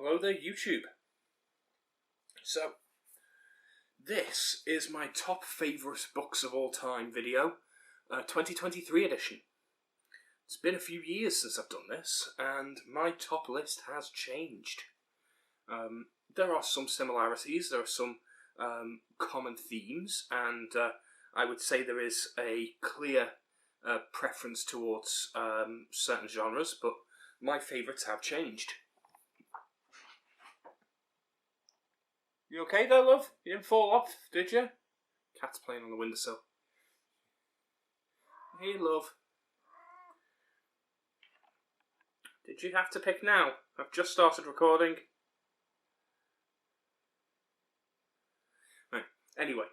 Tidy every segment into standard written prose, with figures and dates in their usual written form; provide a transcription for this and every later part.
Hello there, YouTube. So, this is my top favourite books of all time video, 2023 edition. It's been a few years since I've done this, and my top list has changed. There are some similarities, there are some common themes, and I would say there is a clear preference towards certain genres, but my favourites have changed. You okay there, love? You didn't fall off, did you? Cat's playing on the windowsill. Hey, love. Did you have to pick now? I've just started recording. Right, anyway.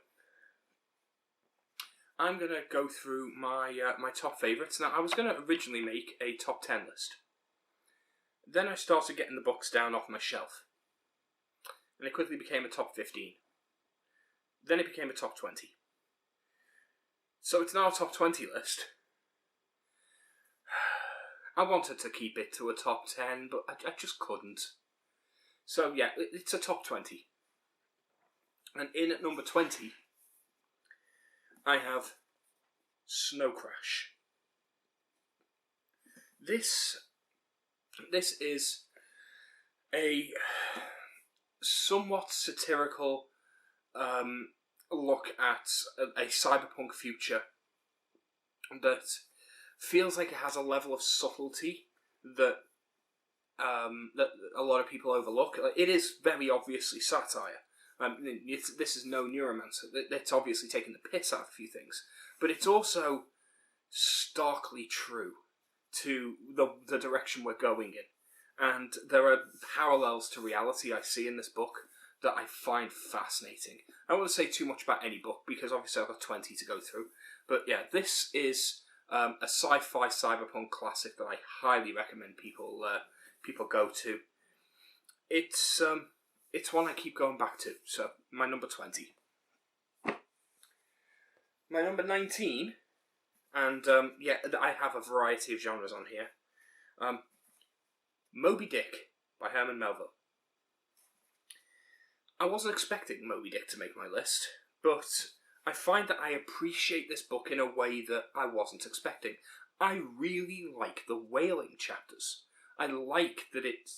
I'm going to go through my top favourites. Now, I was going to originally make a top 10 list. Then I started getting the books down off my shelf. And it quickly became a top 15. Then it became a top 20. So it's now a top 20 list. I wanted to keep it to a top 10, but I just couldn't. So yeah, it's a top 20. And in at number 20, I have Snow Crash. This is a somewhat satirical look at a cyberpunk future that feels like it has a level of subtlety that that a lot of people overlook. It is very obviously satire. This is no Neuromancer. It's obviously taking the piss out of a few things, but it's also starkly true to the direction we're going in. And there are parallels to reality I see in this book that I find fascinating. I don't want to say too much about any book because obviously I've got 20 to go through. But yeah, this is a sci-fi cyberpunk classic that I highly recommend people go to. It's one I keep going back to. So my number 20. My number 19, and yeah, I have a variety of genres on here. Moby-Dick by Herman Melville. I wasn't expecting Moby-Dick to make my list, but I find that I appreciate this book in a way that I wasn't expecting. I really like the whaling chapters. I like that it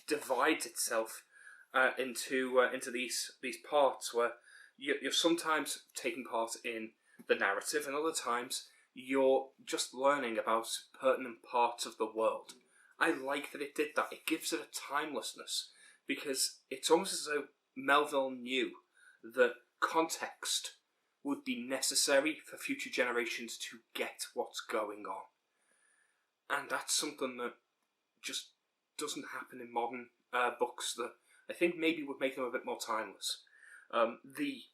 divides itself into these parts where you're sometimes taking part in the narrative, and other times you're just learning about pertinent parts of the world. I like that it did that. It gives it a timelessness, because it's almost as though Melville knew that context would be necessary for future generations to get what's going on. And that's something that just doesn't happen in modern books that I think maybe would make them a bit more timeless. The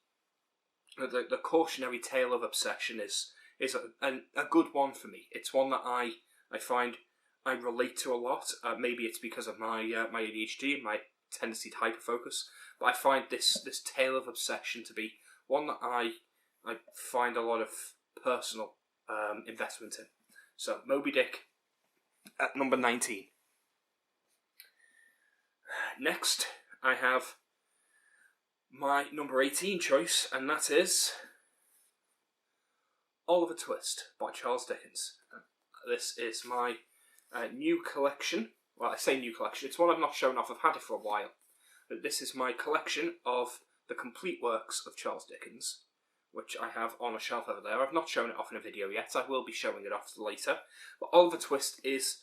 cautionary tale of obsession is a good one for me. It's one that I find I relate to a lot. Maybe it's because of my ADHD and my tendency to hyperfocus, but I find this tale of obsession to be one that I find a lot of personal investment in. So Moby-Dick at number 19. Next, I have my number 18 choice, and that is Oliver Twist by Charles Dickens. This is my new collection. Well, I say new collection. It's one I've not shown off. I've had it for a while. But this is my collection of the complete works of Charles Dickens, which I have on a shelf over there. I've not shown it off in a video yet. I will be showing it off later. But Oliver Twist is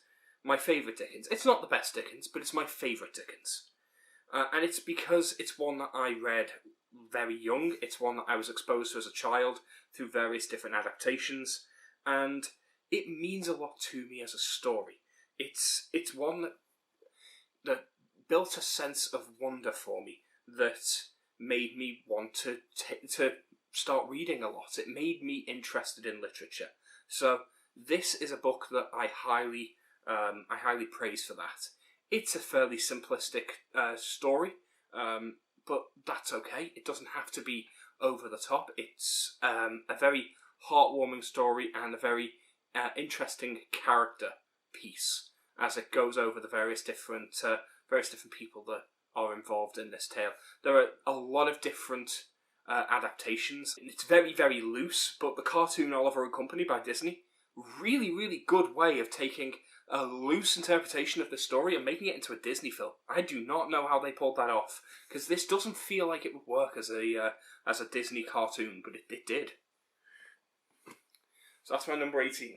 my favourite Dickens. It's not the best Dickens, but it's my favourite Dickens. And it's because it's one that I read very young. It's one that I was exposed to as a child through various different adaptations. And it means a lot to me as a story. It's one that built a sense of wonder for me that made me want to start reading a lot. It made me interested in literature. So this is a book that I highly praise for that. It's a fairly simplistic story, but that's okay. It doesn't have to be over the top. It's a very heartwarming story and a very interesting character piece as it goes over the various different various different people that are involved in this tale. There are a lot of different adaptations. It's very, very loose, but the cartoon Oliver and Company by Disney, really, really good way of taking a loose interpretation of the story and making it into a Disney film. I do not know how they pulled that off, because this doesn't feel like it would work as a Disney cartoon, but it did. So that's my number 18.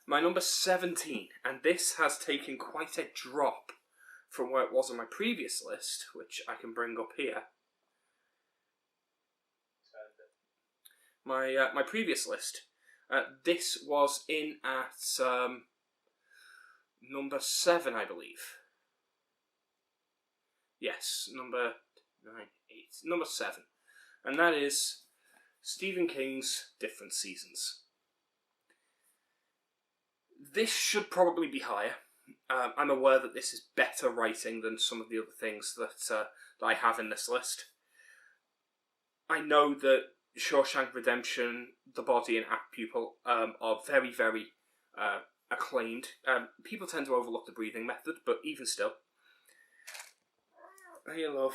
My number 17, and this has taken quite a drop from where it was on my previous list, which I can bring up here. My previous list, this was in at number 7, I believe. Yes, number 7. And that is Stephen King's Different Seasons. This should probably be higher. I'm aware that this is better writing than some of the other things that I have in this list. I know that Shawshank Redemption, The Body, and Apt Pupil are very, very acclaimed. People tend to overlook the breathing method, but even still. Hey, love.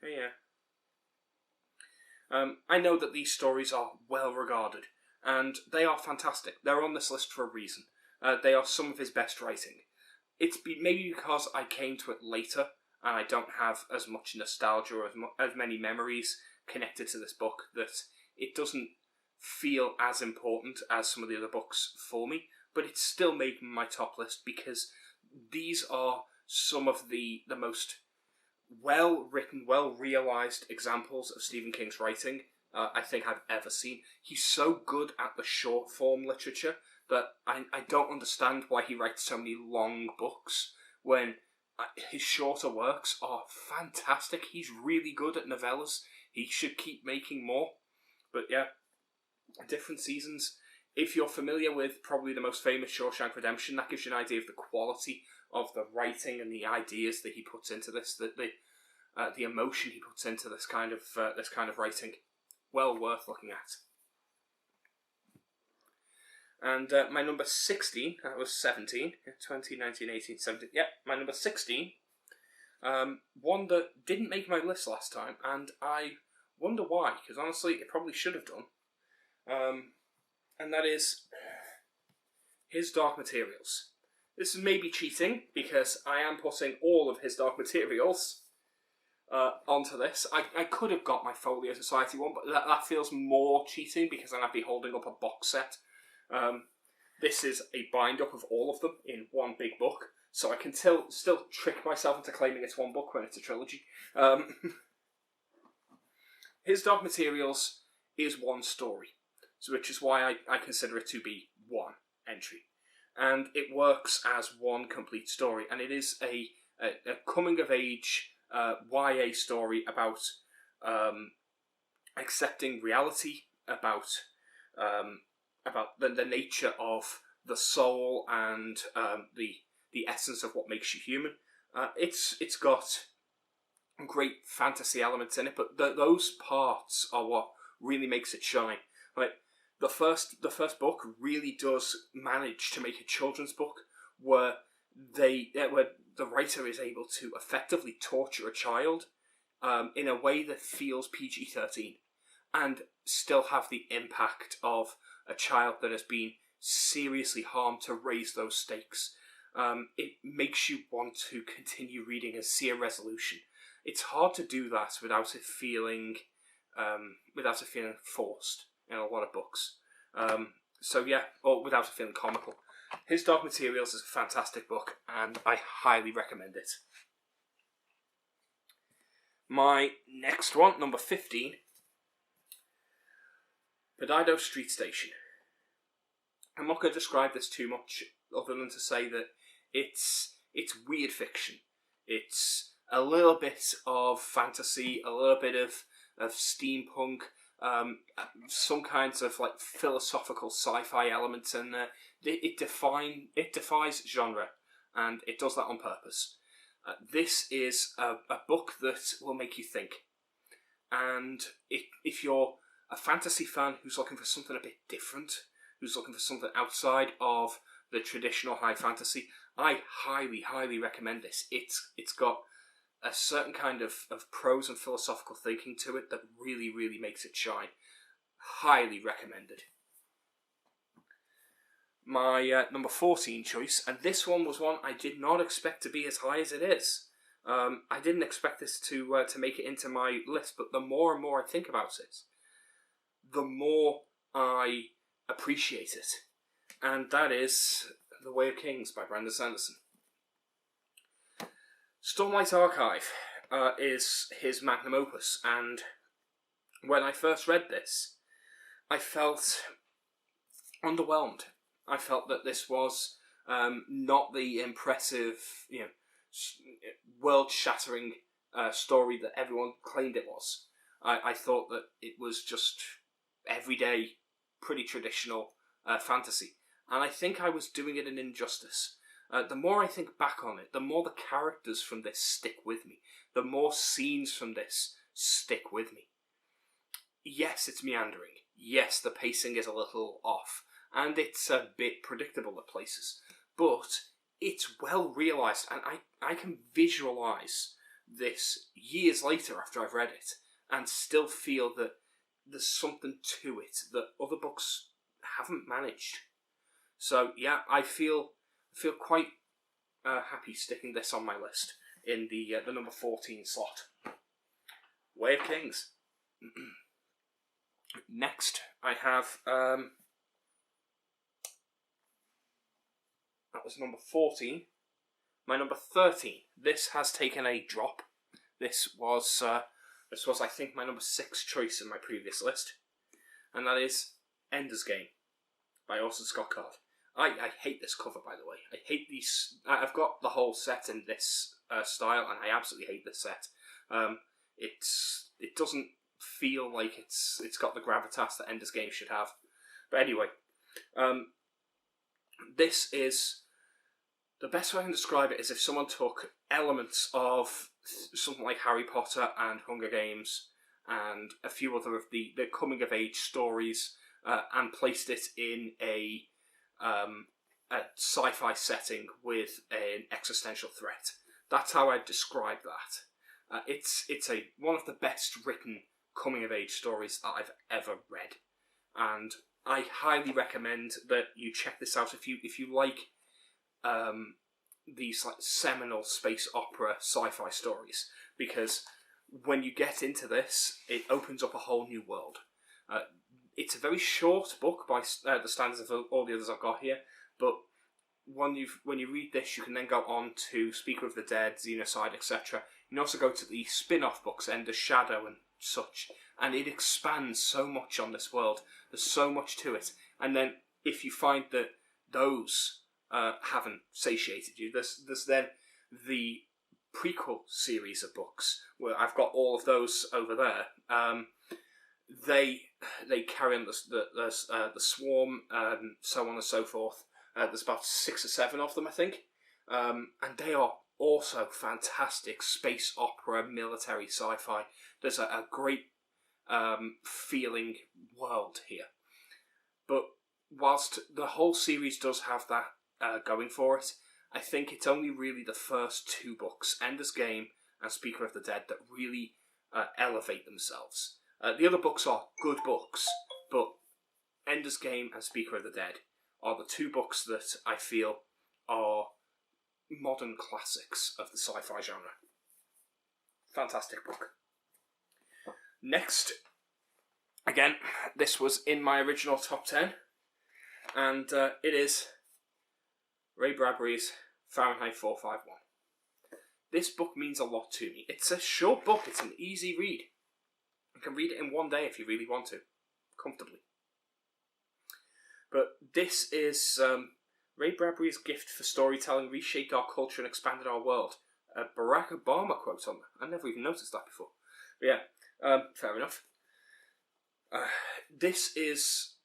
Hey, yeah. I know that these stories are well regarded, and they are fantastic. They're on this list for a reason. They are some of his best writing. It's maybe because I came to it later, and I don't have as much nostalgia or as many memories connected to this book, that it doesn't feel as important as some of the other books for me, but it's still making my top list because these are some of the most well-written, well-realised examples of Stephen King's writing I think I've ever seen. He's so good at the short-form literature that I don't understand why he writes so many long books when his shorter works are fantastic. He's really good at novellas. He should keep making more. But yeah, Different Seasons. If you're familiar with probably the most famous Shawshank Redemption, that gives you an idea of the quality of the writing and the ideas that he puts into this, the emotion he puts into this kind of writing. Well worth looking at. And my number 16, that was 17, 20, 19, 18, 17, yeah, my number 16, one that didn't make my list last time, and I wonder why, because honestly, it probably should have done, and that is His Dark Materials. This is maybe cheating, because I am putting all of His Dark Materials onto this. I could have got my Folio Society one, but that feels more cheating, because then I'd be holding up a box set. This is a bind-up of all of them in one big book, so I can still trick myself into claiming it's one book when it's a trilogy. His Dark Materials is one story, so which is why I consider it to be one entry. And it works as one complete story, and it is a coming-of-age YA story about accepting reality, about the nature of the soul and the essence of what makes you human. It's got great fantasy elements in it, but those parts are what really makes it shine. Like the first book really does manage to make a children's book where the writer is able to effectively torture a child in a way that feels PG-13 and still have the impact of a child that has been seriously harmed to raise those stakes. It makes you want to continue reading and see a resolution. It's hard to do that without it feeling forced in a lot of books. So yeah, or without it feeling comical. His Dark Materials is a fantastic book, and I highly recommend it. My next one, number 15, Perdido Street Station. I'm not going to describe this too much, other than to say that it's weird fiction. It's a little bit of fantasy, a little bit of steampunk, some kinds of like philosophical sci-fi elements in there. It defies genre, and it does that on purpose. This is a book that will make you think, and if you're a fantasy fan who's looking for something a bit different, who's looking for something outside of the traditional high fantasy. I highly, highly recommend this. It's got a certain kind of prose and philosophical thinking to it that really, really makes it shine. Highly recommended. My number 14 choice, and this one was one I did not expect to be as high as it is. I didn't expect this to make it into my list, but the more and more I think about it, the more I appreciate it. And that is The Way of Kings by Brandon Sanderson. Stormlight Archive is his magnum opus, and when I first read this, I felt underwhelmed. I felt that this was not the impressive, world-shattering story that everyone claimed it was. I thought that it was just everyday, pretty traditional fantasy. And I think I was doing it an injustice. The more I think back on it, the more the characters from this stick with me. The more scenes from this stick with me. Yes, it's meandering. Yes, the pacing is a little off. And it's a bit predictable at places. But it's well realised, and I can visualise this years later after I've read it, and still feel that there's something to it that other books haven't managed. So yeah, I feel quite happy sticking this on my list in the number 14 slot. Way of Kings. Next, I have that was number 14. My number 13. This has taken a drop. This was I think my number 6 choice in my previous list, and that is Ender's Game by Orson Scott Card. I hate this cover, by the way. I hate these. I've got the whole set in this style, and I absolutely hate this set. It doesn't feel like it's got the gravitas that Ender's Game should have. But anyway, this is the best way I can describe it is if someone took elements of something like Harry Potter and Hunger Games and a few other of the coming of age stories and placed it in a sci-fi setting with an existential threat. That's how I'd describe that. It's one of the best written coming of age stories that I've ever read, and I highly recommend that you check this out if you like these like seminal space opera sci-fi stories, because when you get into this, it opens up a whole new world. It's a very short book by the standards of all the others I've got here, but when you read this, you can then go on to Speaker of the Dead, Xenocide, etc. You can also go to the spin-off books, Ender's Shadow and such, and it expands so much on this world. There's so much to it. And then if you find that those haven't satiated you, there's then the prequel series of books, where I've got all of those over there. They carry on the Swarm, so on and so forth. There's about 6 or 7 of them, I think, and they are also fantastic space opera, military sci-fi. There's a great feeling world here. But whilst the whole series does have that going for it, I think it's only really the first 2 books, Ender's Game and Speaker of the Dead, that really elevate themselves. The other books are good books, but Ender's Game and Speaker of the Dead are the 2 books that I feel are modern classics of the sci-fi genre. Fantastic book. Next, again, this was in my original top 10, and it is Ray Bradbury's Fahrenheit 451. This book means a lot to me. It's a short book, it's an easy read. You can read it in one day if you really want to, comfortably. But this is Ray Bradbury's gift for storytelling reshaped our culture and expanded our world. A Barack Obama quote on that. I never even noticed that before. But yeah, fair enough. This is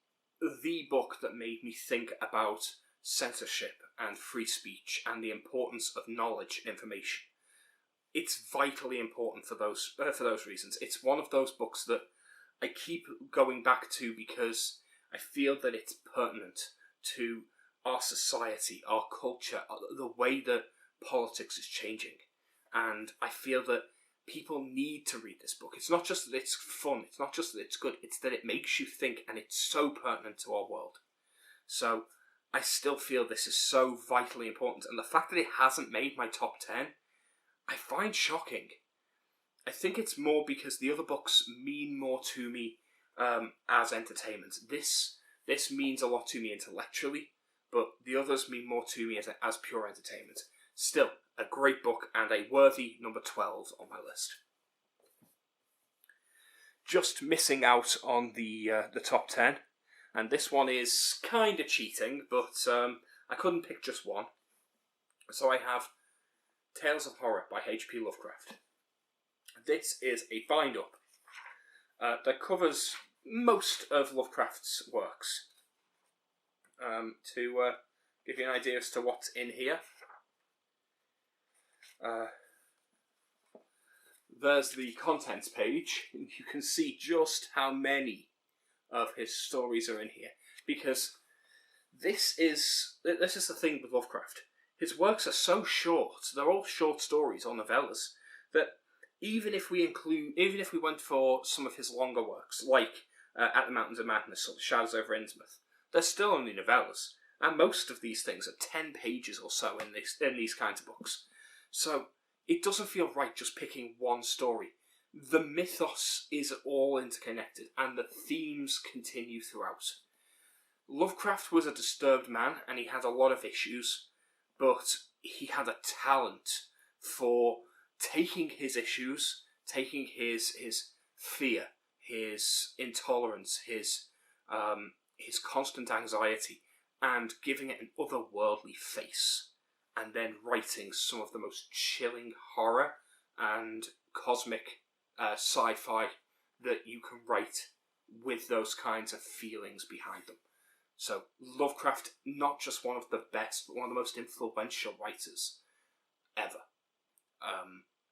the book that made me think about censorship and free speech and the importance of knowledge and information. It's vitally important for those reasons. It's one of those books that I keep going back to because I feel that it's pertinent to our society, our culture, the way that politics is changing. And I feel that people need to read this book. It's not just that it's fun, it's not just that it's good, it's that it makes you think, and it's so pertinent to our world. So I still feel this is so vitally important, and the fact that it hasn't made my top 10, I find shocking. I think it's more because the other books mean more to me as entertainment. This means a lot to me intellectually, but the others mean more to me as pure entertainment. Still, a great book and a worthy number 12 on my list. Just missing out on the top 10, and this one is kind of cheating, but I couldn't pick just one. So I have Tales of Horror by H.P. Lovecraft. This is a bind-up that covers most of Lovecraft's works. To give you an idea as to what's in here, there's the contents page, and you can see just how many of his stories are in here. Because this is the thing with Lovecraft. His works are so short; they're all short stories or novellas. That even if we went for some of his longer works, like At the Mountains of Madness or The Shadows over Innsmouth, they're still only novellas. And most of these things are 10 pages or so in these kinds of books. So it doesn't feel right just picking one story. The mythos is all interconnected, and the themes continue throughout. Lovecraft was a disturbed man, and he had a lot of issues, but he had a talent for taking his issues, taking his fear, his intolerance, his constant anxiety, and giving it an otherworldly face, and then writing some of the most chilling horror and cosmic sci-fi that you can write with those kinds of feelings behind them. So Lovecraft, not just one of the best, but one of the most influential writers ever.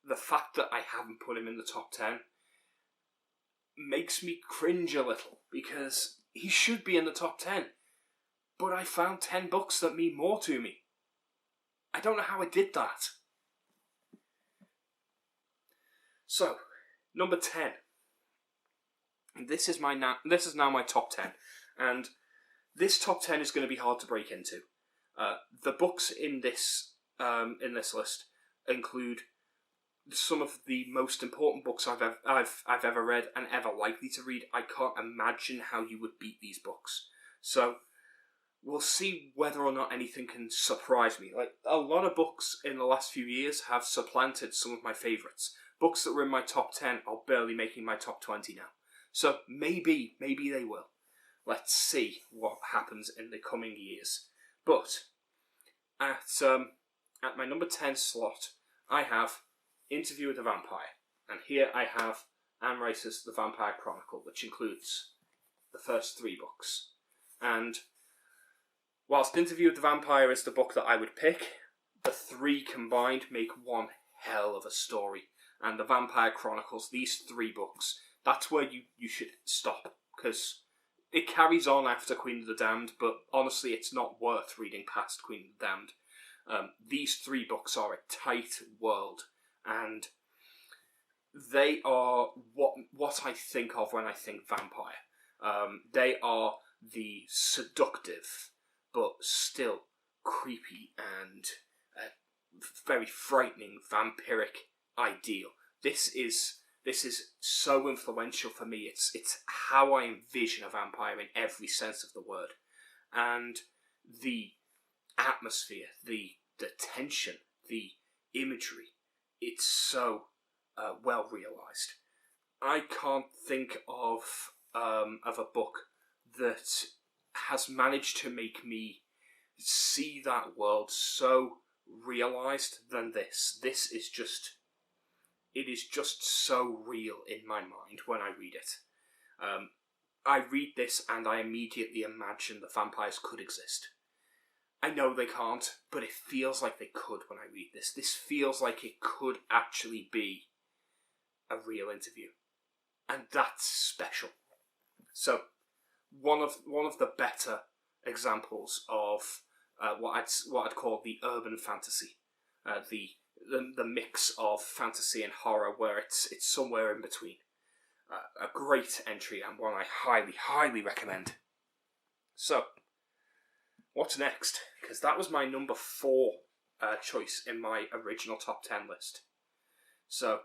The fact that I haven't put him in the top 10 makes me cringe a little, because he should be in the top 10. But I found 10 books that mean more to me. I don't know how I did that. So, number 10. This is now my top 10. And this top 10 is going to be hard to break into. The books in this list include some of the most important books I've ever read and ever likely to read. I can't imagine how you would beat these books. So we'll see whether or not anything can surprise me. Like, a lot of books in the last few years have supplanted some of my favourites. Books that were in my top 10 are barely making my top 20 now. So maybe they will. Let's see what happens in the coming years. But at my number 10 slot, I have Interview with the Vampire. And here I have Anne Rice's The Vampire Chronicle, which includes the first 3 books. And whilst Interview with the Vampire is the book that I would pick, the 3 combined make one hell of a story. And The Vampire Chronicles, these 3 books, that's where you should stop, because it carries on after Queen of the Damned, but honestly it's not worth reading past Queen of the Damned. These 3 books are a tight world, and they are what I think of when I think vampire. They are the seductive, but still creepy and very frightening vampiric ideal. This is so influential for me. It's how I envision a vampire in every sense of the word, and the atmosphere, the tension, the imagery. It's so well realised. I can't think of a book that has managed to make me see that world so realised than this. It is just so real in my mind when I read it. I read this and I immediately imagine that vampires could exist. I know they can't, but it feels like they could when I read this. This feels like it could actually be a real interview. And that's special. So, one of the better examples of what I'd call the urban fantasy, the mix of fantasy and horror, where it's somewhere in between. A great entry and one I highly recommend. So, what's next? Because that was my number 4 choice in my original top 10 list. So,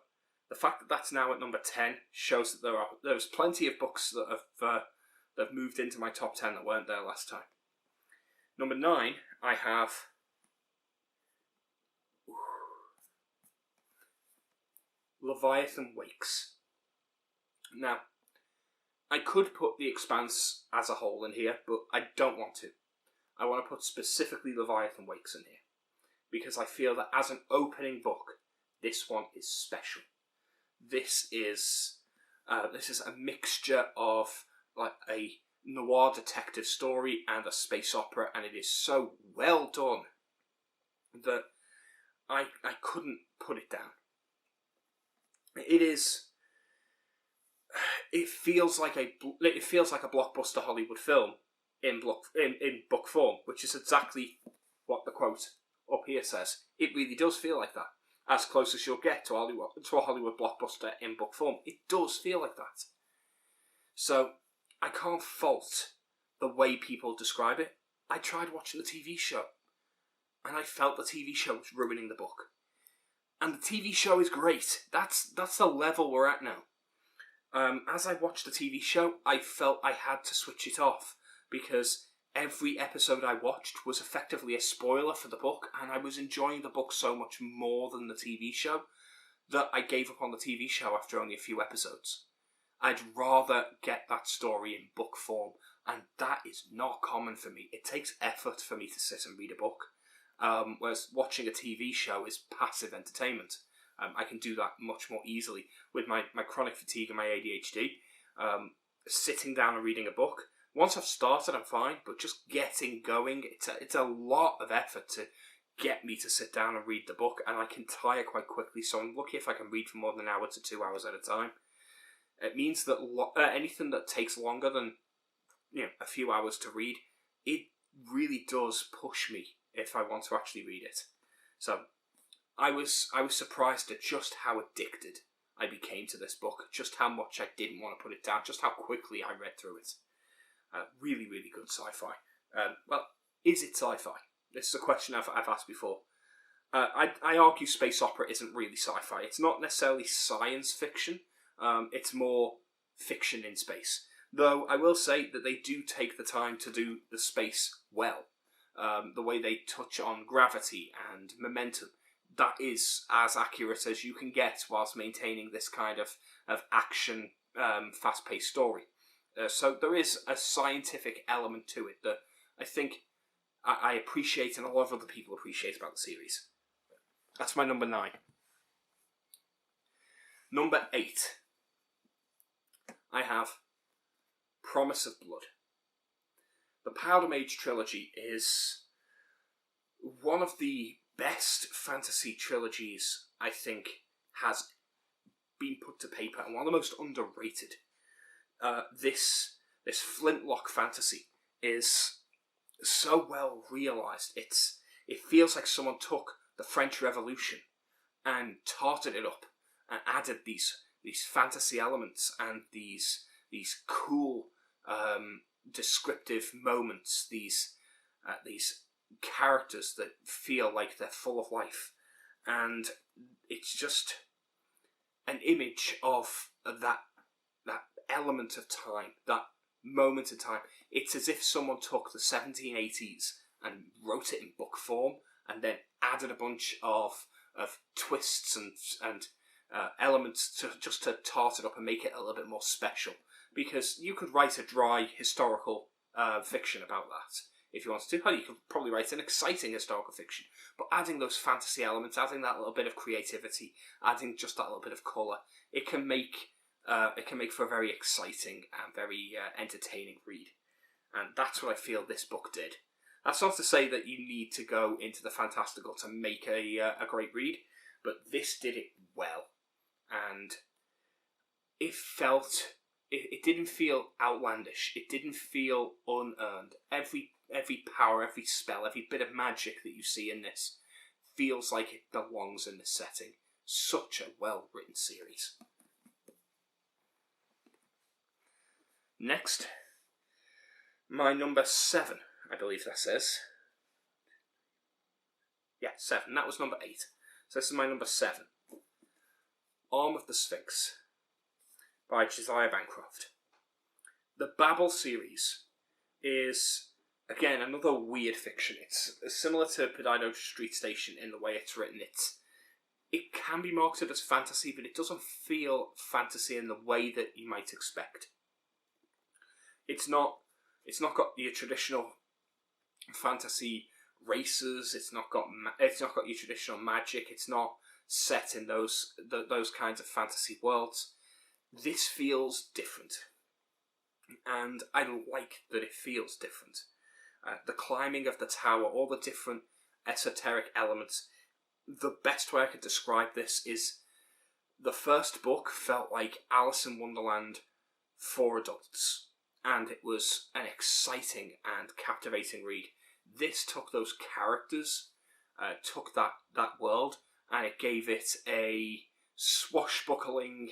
the fact that that's now at number 10 shows that there's plenty of books that have moved into my top 10 that weren't there last time. Number 9, I have Leviathan Wakes. Now, I could put The Expanse as a whole in here, but I don't want to. I want to put specifically Leviathan Wakes in here, because I feel that as an opening book, this one is special. This is a mixture of like a noir detective story and a space opera, and it is so well done that I couldn't put it down. It feels like a blockbuster Hollywood film in book form, which is exactly what the quote up here says. It really does feel like that. As close as you'll get to a Hollywood blockbuster in book form, it does feel like that. So I can't fault the way people describe it. I tried watching the TV show, and I felt the TV show was ruining the book. And the TV show is great. That's the level we're at now. As I watched the TV show, I felt I had to switch it off, because every episode I watched was effectively a spoiler for the book, and I was enjoying the book so much more than the TV show that I gave up on the TV show after only a few episodes. I'd rather get that story in book form, and that is not common for me. It takes effort for me to sit and read a book, whereas watching a TV show is passive entertainment. I can do that much more easily with my chronic fatigue and my ADHD. Sitting down and reading a book, once I've started, I'm fine, but just getting going, it's a lot of effort to get me to sit down and read the book, and I can tire quite quickly, so I'm lucky if I can read for more than an hour to 2 hours at a time. It means that anything that takes longer than a few hours to read, it really does push me if I want to actually read it. So I was surprised at just how addicted I became to this book, just how much I didn't want to put it down, just how quickly I read through it. Really, really good sci-fi. Well, is it sci-fi? This is a question I've asked before. I argue space opera isn't really sci-fi. It's not necessarily science fiction. It's more fiction in space. Though I will say that they do take the time to do the space well. The way they touch on gravity and momentum, that is as accurate as you can get whilst maintaining this kind of action, fast-paced story. So there is a scientific element to it that I think I appreciate, and a lot of other people appreciate about the series. That's my number 9. Number 8. I have Promise of Blood. The Powder Mage trilogy is one of the best fantasy trilogies I think has been put to paper, and one of the most underrated. This flintlock fantasy is so well realised. It feels like someone took the French Revolution and tarted it up and added these fantasy elements and these cool descriptive moments, these characters that feel like they're full of life, and it's just an image of that element of time, that moment of time. It's as if someone took the 1780s and wrote it in book form, and then added a bunch of twists and elements to tart it up and make it a little bit more special. Because you could write a dry historical fiction about that if you wanted to. Well, you could probably write an exciting historical fiction, but adding those fantasy elements, adding that little bit of creativity, adding just that little bit of colour, it can make for a very exciting and very entertaining read. And that's what I feel this book did. That's not to say that you need to go into the fantastical to make a great read, but this did it well. And it felt it didn't feel outlandish. It didn't feel unearned. Every power, every spell, every bit of magic that you see in this feels like it belongs in this setting. Such a well-written series. Next, my number 7, I believe that says. Yeah, 7. That was number 8. So this is my number 7. Arm of the Sphinx by Josiah Bancroft. The Babel series is, again, another weird fiction. It's similar to Perdido Street Station in the way it's written. It can be marketed as fantasy, but it doesn't feel fantasy in the way that you might expect. It's not got your traditional fantasy races. It's not got your traditional magic. It's not set in those kinds of fantasy worlds. This feels different, and I like that it feels different. The climbing of the tower, all the different esoteric elements. The best way I could describe this is the first book felt like Alice in Wonderland for adults, and it was an exciting and captivating read. This took those characters, took that world, and it gave it a swashbuckling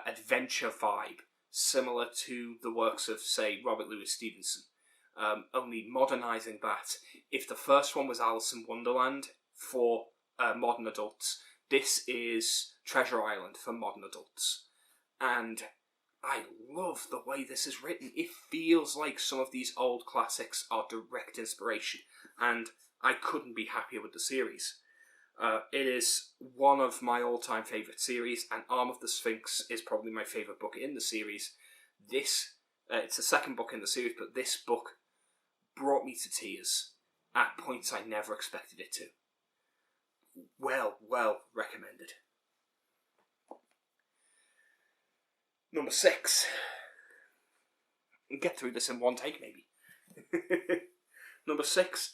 adventure vibe, similar to the works of, say, Robert Louis Stevenson. Only modernising that. If the first one was Alice in Wonderland for modern adults, this is Treasure Island for modern adults. And I love the way this is written. It feels like some of these old classics are direct inspiration, and I couldn't be happier with the series. It is one of my all-time favourite series, and Arm of the Sphinx is probably my favourite book in the series. It's the second book in the series, but this book brought me to tears at points I never expected it to. Well recommended. Number 6. We'll get through this in one take, maybe. Number 6.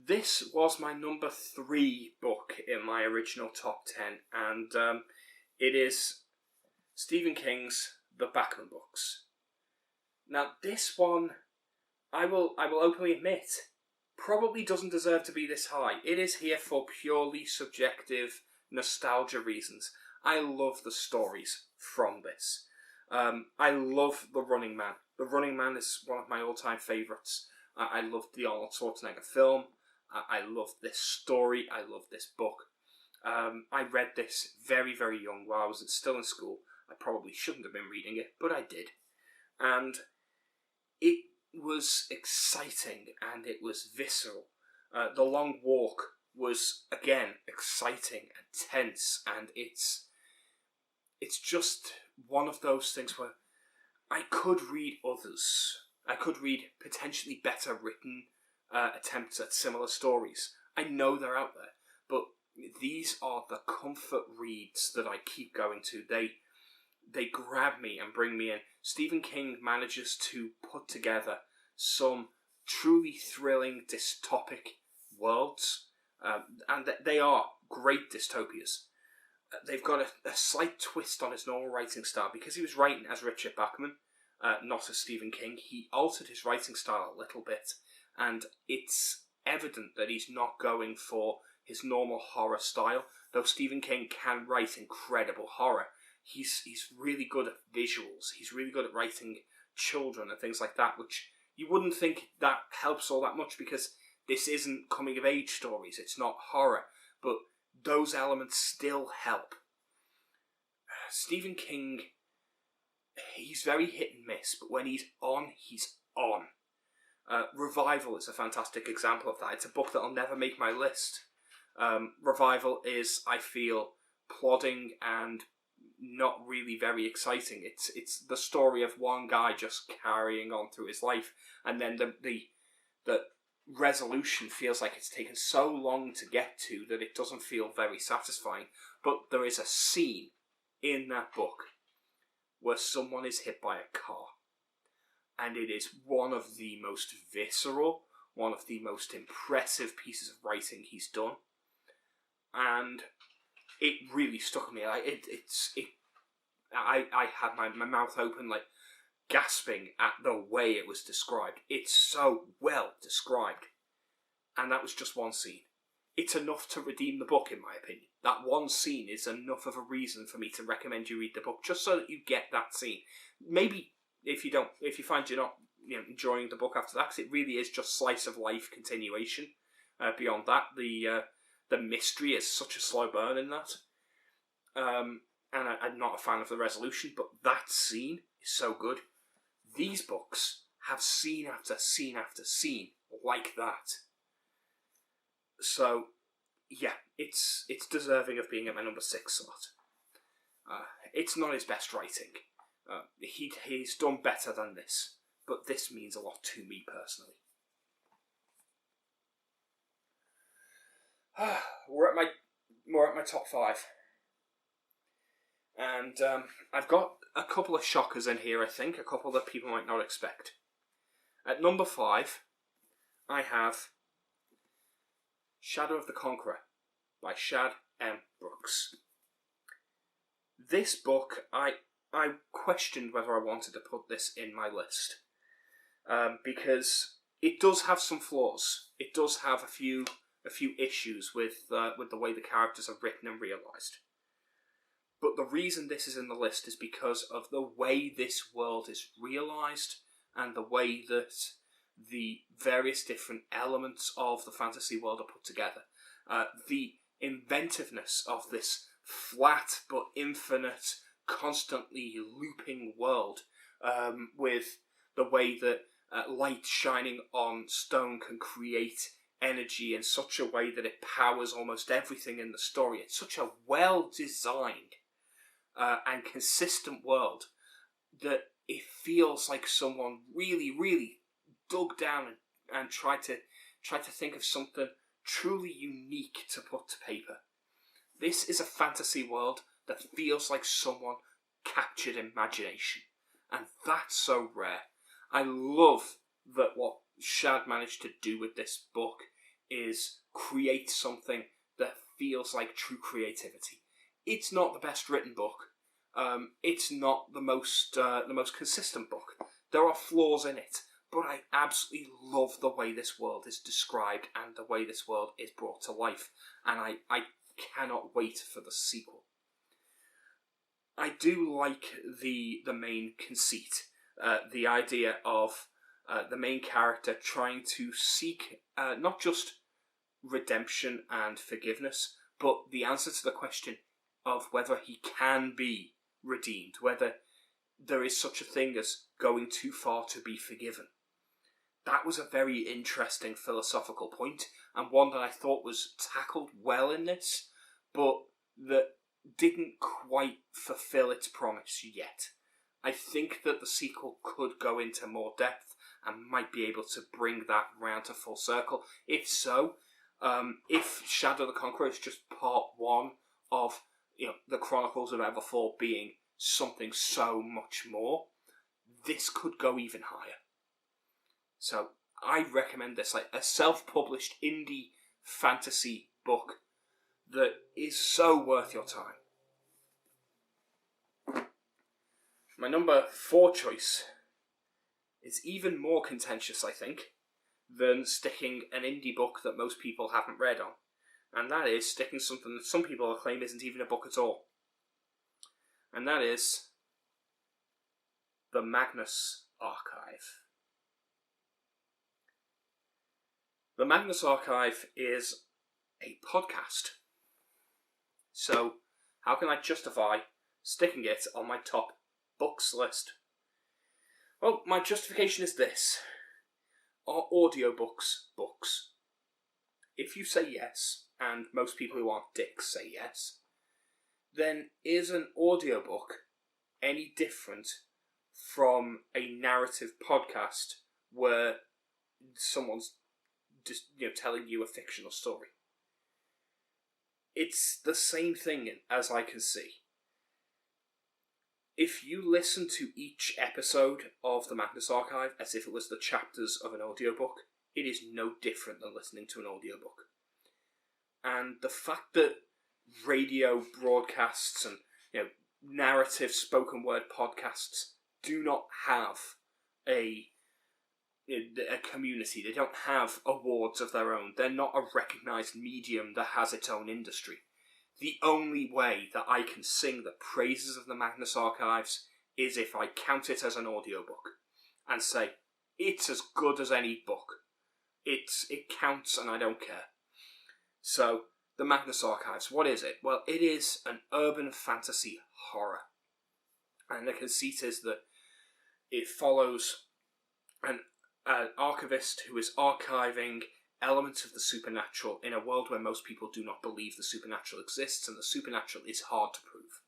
This was my number 3 book in my original top 10, and it is Stephen King's The Bachman Books. Now, this one, I will openly admit, probably doesn't deserve to be this high. It is here for purely subjective nostalgia reasons. I love the stories from this. I love The Running Man. The Running Man is one of my all-time favourites. I love the Arnold Schwarzenegger film. I love this story. I love this book. I read this very, very young while I was still in school. I probably shouldn't have been reading it, but I did. And it was exciting and it was visceral. The Long Walk was, again, exciting and tense, and it's just one of those things where I could read others. I could read potentially better written attempts at similar stories. I know they're out there, but these are the comfort reads that I keep going to. They grab me and bring me in. Stephen King manages to put together some truly thrilling dystopic worlds, and they are great dystopias. They've got a slight twist on his normal writing style. Because he was writing as Richard Bachman, not as Stephen King, he altered his writing style a little bit, and it's evident that he's not going for his normal horror style, though Stephen King can write incredible horror. He's really good at visuals. He's really good at writing children and things like that, which you wouldn't think that helps all that much because this isn't coming-of-age stories. It's not horror, but those elements still help. Stephen King, he's very hit and miss, but when he's on, he's on. Revival is a fantastic example of that. It's a book that'll never make my list. Revival is, I feel, plodding and not really very exciting. It's the story of one guy just carrying on through his life, and then the resolution feels like it's taken so long to get to that it doesn't feel very satisfying. But there is a scene in that book where someone is hit by a car, and it is one of the most visceral, one of the most impressive pieces of writing he's done, and it really stuck with me. I had my mouth open, like, gasping at the way it was described. It's so well described. And that was just one scene. It's enough to redeem the book, in my opinion. That one scene is enough of a reason for me to recommend you read the book, just so that you get that scene. Maybe if you find you're not enjoying the book after that, because it really is just slice of life continuation. Beyond that, the mystery is such a slow burn in that. And I'm not a fan of the resolution, but that scene is so good. These books have scene after scene after scene like that. So, yeah, it's deserving of being at my number 6 slot. It's not his best writing. He's done better than this, but this means a lot to me personally. We're at my top 5. And I've got a couple of shockers in here, I think. A couple that people might not expect. At number 5, I have Shadow of the Conqueror by Shad M. Brooks. This book, I questioned whether I wanted to put this in my list. Because it does have some flaws. It does have a few issues with the way the characters are written and realised. But the reason this is in the list is because of the way this world is realised and the way that the various different elements of the fantasy world are put together. The inventiveness of this flat but infinite, constantly looping world, with the way that light shining on stone can create energy in such a way that it powers almost everything in the story. It's such a well-designed and consistent world that it feels like someone really, really dug down and tried to think of something truly unique to put to paper. This is a fantasy world that feels like someone captured imagination, and that's so rare. I love that what Shad managed to do with this book is create something that feels like true creativity. It's not the best written book. It's not the most consistent book. There are flaws in it, but I absolutely love the way this world is described and the way this world is brought to life, and I cannot wait for the sequel. I do like the main conceit, the idea of the main character trying to seek not just redemption and forgiveness, but the answer to the question of whether he can be redeemed, whether there is such a thing as going too far to be forgiven. That was a very interesting philosophical point, and one that I thought was tackled well in this, but that didn't quite fulfill its promise yet. I think that the sequel could go into more depth and might be able to bring that round to full circle. If so, if Shadow the Conqueror is just part 1 of the Chronicles of Everfall being something so much more, this could go even higher. So I recommend this, like a self-published indie fantasy book that is so worth your time. My number 4 choice is even more contentious, I think, than sticking an indie book that most people haven't read on. And that is sticking something that some people claim isn't even a book at all. And that is the Magnus Archive. The Magnus Archive is a podcast. So, how can I justify sticking it on my top books list? Well, my justification is this. Are audiobooks books? If you say yes, and most people who aren't dicks say yes, then is an audiobook any different from a narrative podcast where someone's just telling you a fictional story? It's the same thing as I can see. If you listen to each episode of the Magnus Archive as if it was the chapters of an audiobook, it is no different than listening to an audiobook. And the fact that radio broadcasts and narrative spoken word podcasts do not have a community. They don't have awards of their own. They're not a recognised medium that has its own industry. The only way that I can sing the praises of the Magnus Archives is if I count it as an audiobook and say, it's as good as any book. It counts and I don't care. So, the Magnus Archives, what is it? Well, it is an urban fantasy horror. And the conceit is that it follows an archivist who is archiving elements of the supernatural in a world where most people do not believe the supernatural exists, and the supernatural is hard to prove.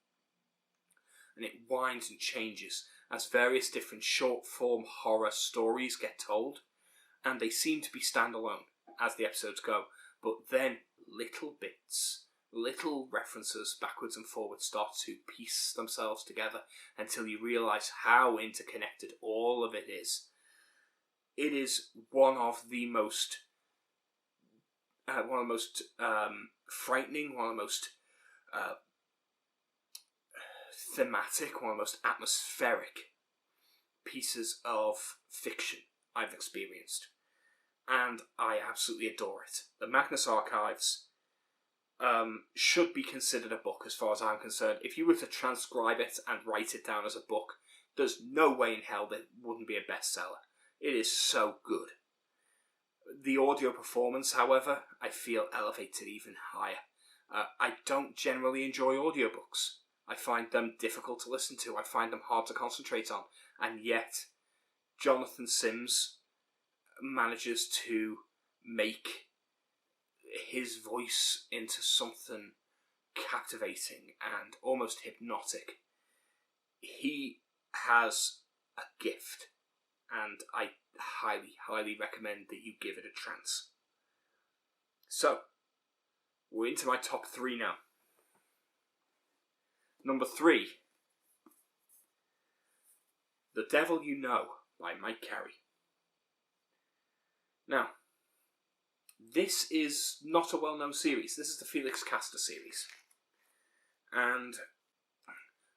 And it winds and changes as various different short-form horror stories get told, and they seem to be standalone as the episodes go, but then little bits, little references backwards and forwards start to piece themselves together until you realise how interconnected all of it is. It is one of the most frightening, one of the most thematic, one of the most atmospheric pieces of fiction I've experienced. And I absolutely adore it. The Magnus Archives should be considered a book as far as I'm concerned. If you were to transcribe it and write it down as a book, there's no way in hell that it wouldn't be a bestseller. It is so good. The audio performance, however, I feel elevated even higher. I don't generally enjoy audiobooks. I find them difficult to listen to. I find them hard to concentrate on. And yet, Jonathan Sims manages to make his voice into something captivating and almost hypnotic. He has a gift, and I highly, highly recommend that you give it a chance. So, we're into my top 3 now. Number 3, The Devil You Know by Mike Carey. Now, this is not a well-known series. This is the Felix Castor series. And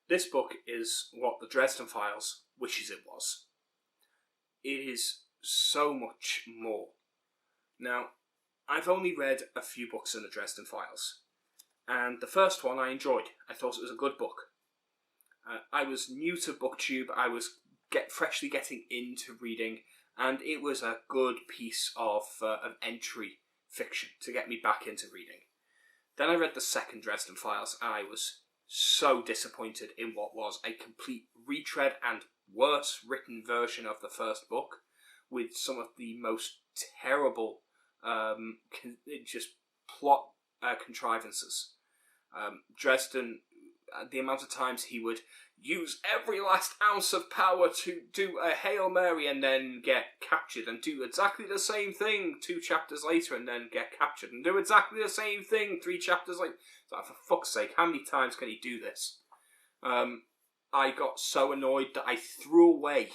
this book is what the Dresden Files wishes it was. It is so much more. Now, I've only read a few books in the Dresden Files, and the first one I enjoyed. I thought it was a good book. I was new to Booktube. I was freshly getting into reading, and it was a good piece of entry fiction to get me back into reading. Then I read the second Dresden Files, and I was so disappointed in what was a complete retread and worse written version of the first book, with some of the most terrible plot contrivances. Dresden, the amount of times he would use every last ounce of power to do a Hail Mary and then get captured, and do exactly the same thing 2 chapters later and then get captured, and do exactly the same thing 3 chapters later. So for fuck's sake, how many times can he do this? I got so annoyed that I threw away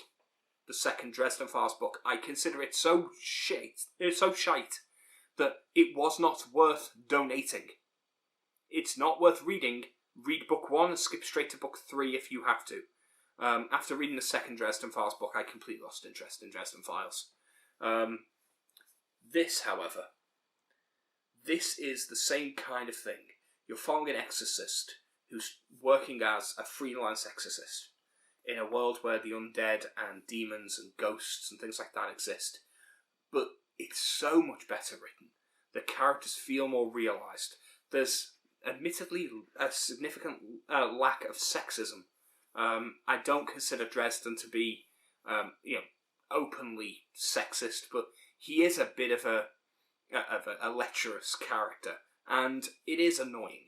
the second Dresden Files book. I consider it so shite that it was not worth donating. It's not worth reading. Read book 1 and skip straight to book 3 if you have to. After reading the second Dresden Files book, I completely lost interest in Dresden Files. This, however, this is the same kind of thing. You're following an exorcist who's working as a freelance exorcist in a world where the undead and demons and ghosts and things like that exist. But it's so much better written. The characters feel more realised. There's admittedly a significant lack of sexism. I don't consider Dresden to be openly sexist, but he is a bit of a lecherous character, and it is annoying.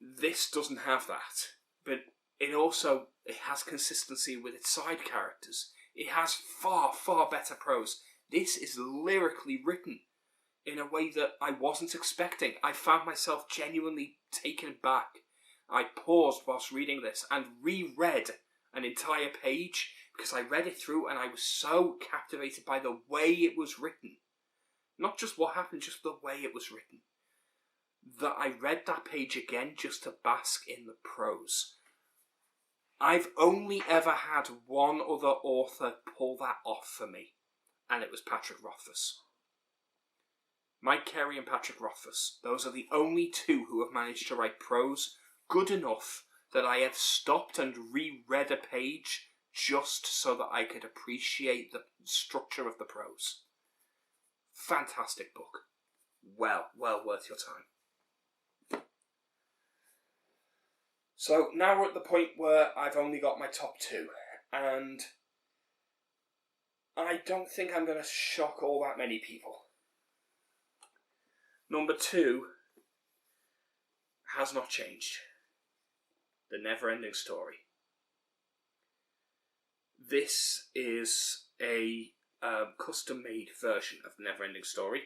This doesn't have that, but it has consistency with its side characters. It has far, far better prose. This is lyrically written in a way that I wasn't expecting. I found myself genuinely taken back. I paused whilst reading this and reread an entire page because I read it through and I was so captivated by the way it was written. Not just what happened, just the way it was written. that I read that page again just to bask in the prose. I've only ever had one other author pull that off for me, and it was Patrick Rothfuss. Mike Carey and Patrick Rothfuss, those are the only two who have managed to write prose good enough that I have stopped and reread a page just so that I could appreciate the structure of the prose. Fantastic book. Well worth your time. So now we're at the point where I've only got my top two, and I don't think I'm going to shock all that many people. Number two has not changed. The Neverending Story. This is a custom-made version of the Neverending Story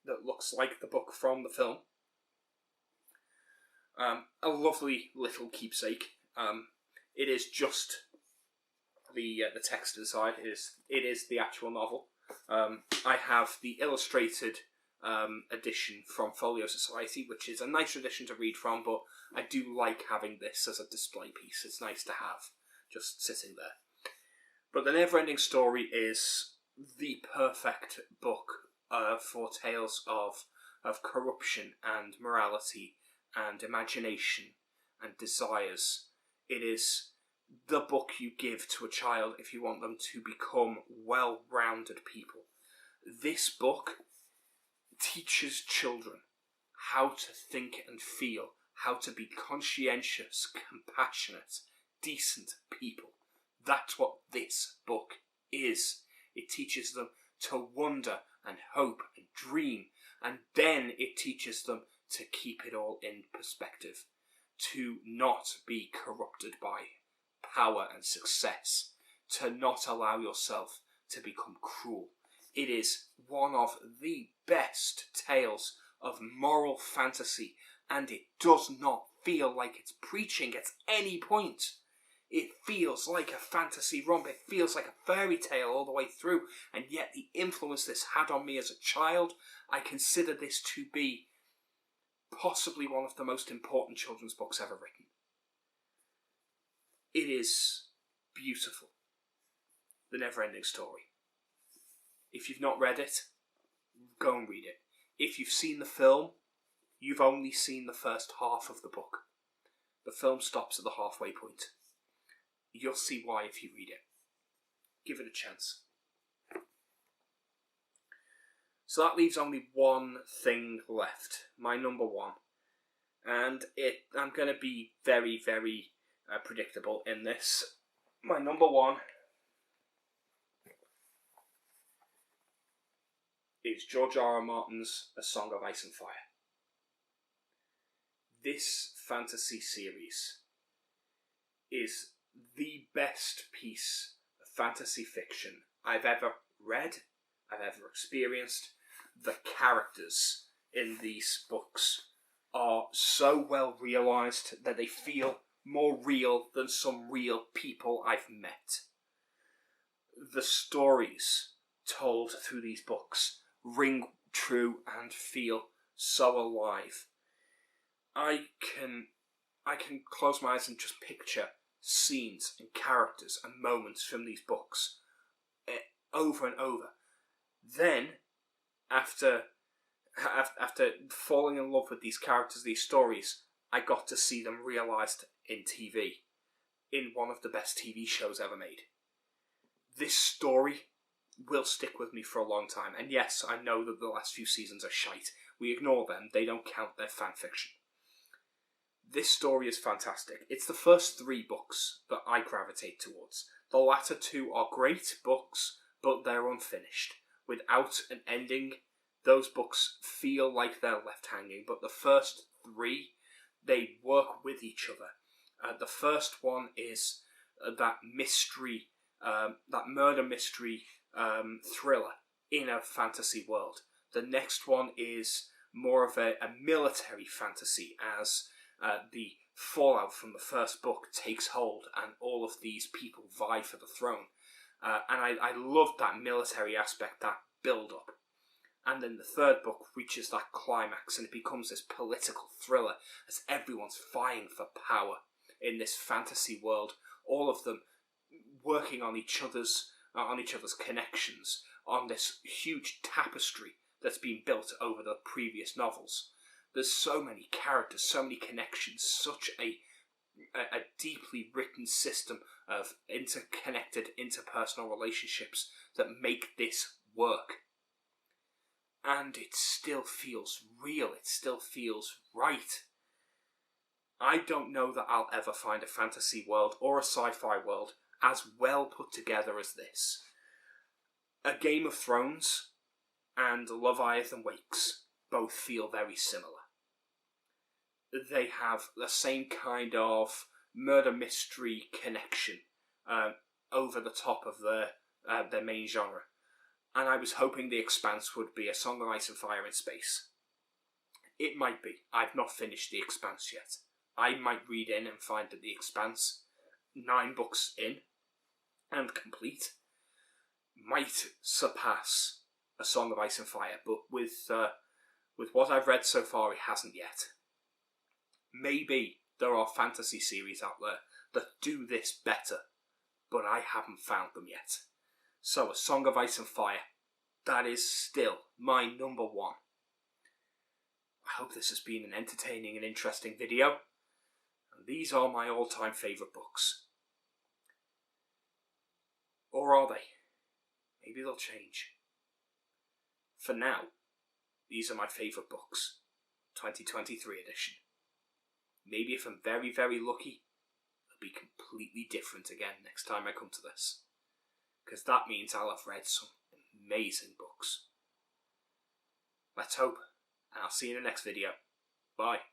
that looks like the book from the film. A lovely little keepsake. It is just the text inside. It is the actual novel. I have the illustrated edition from Folio Society, which is a nice edition to read from, but I do like having this as a display piece. It's nice to have just sitting there. But The Neverending Story is the perfect book for tales of corruption and morality and imagination and desires. It is the book you give to a child if you want them to become well-rounded people. This book teaches children how to think and feel, how to be conscientious, compassionate, decent people. That's what this book is. It teaches them to wonder and hope and dream, and then it teaches them to keep it all in perspective, to not be corrupted by power and success, to not allow yourself to become cruel. It is one of the best tales of moral fantasy, and it does not feel like it's preaching at any point. It feels like a fantasy romp. It feels like a fairy tale all the way through, and yet the influence this had on me as a child, I consider this to be possibly one of the most important children's books ever written. It is beautiful. The Neverending Story. If you've not read it, go and read it. If you've seen the film, you've only seen the first half of the book. The film stops at the halfway point. You'll see why if you read it. Give it a chance. So that leaves only one thing left. My number one. And I'm going to be very, very predictable in this. My number one is George R.R. Martin's A Song of Ice and Fire. This fantasy series is the best piece of fantasy fiction I've ever read, I've ever experienced. The characters in these books are so well realised that they feel more real than some real people I've met. The stories told through these books ring true and feel so alive. I can close my eyes and just picture scenes and characters and moments from these books over and over. Then, after falling in love with these characters, these stories, I got to see them realised in TV, in one of the best TV shows ever made. This story will stick with me for a long time, and yes, I know that the last few seasons are shite. We ignore them, they don't count, they're fan fiction. This story is fantastic. It's the first 3 books that I gravitate towards. The latter 2 are great books, but they're unfinished. Without an ending, those books feel like they're left hanging, but the first 3, they work with each other. The first one is that mystery, that murder mystery thriller in a fantasy world. The next one is more of a military fantasy as the fallout from the first book takes hold and all of these people vie for the throne. And I loved that military aspect, that build-up. And then the third book reaches that climax and it becomes this political thriller as everyone's vying for power in this fantasy world, all of them working on each other's connections, on this huge tapestry that's been built over the previous novels. There's so many characters, so many connections, such a deeply written system of interconnected interpersonal relationships that make this work. And it still feels real, it still feels right. I don't know that I'll ever find a fantasy world or a sci-fi world as well put together as this. A Game of Thrones and Leviathan Wakes both feel very similar. They have the same kind of murder mystery connection over the top of their main genre. And I was hoping The Expanse would be a Song of Ice and Fire in space. It might be. I've not finished The Expanse yet. I might read in and find that The Expanse, 9 books in and complete, might surpass a Song of Ice and Fire, but with what I've read so far, it hasn't yet. Maybe there are fantasy series out there that do this better, but I haven't found them yet. So, A Song of Ice and Fire, that is still my number 1. I hope this has been an entertaining and interesting video, and these are my all-time favourite books. Or are they? Maybe they'll change. For now, these are my favourite books, 2023 edition. Maybe if I'm very, very lucky, it'll be completely different again next time I come to this. Because that means I'll have read some amazing books. Let's hope, and I'll see you in the next video. Bye.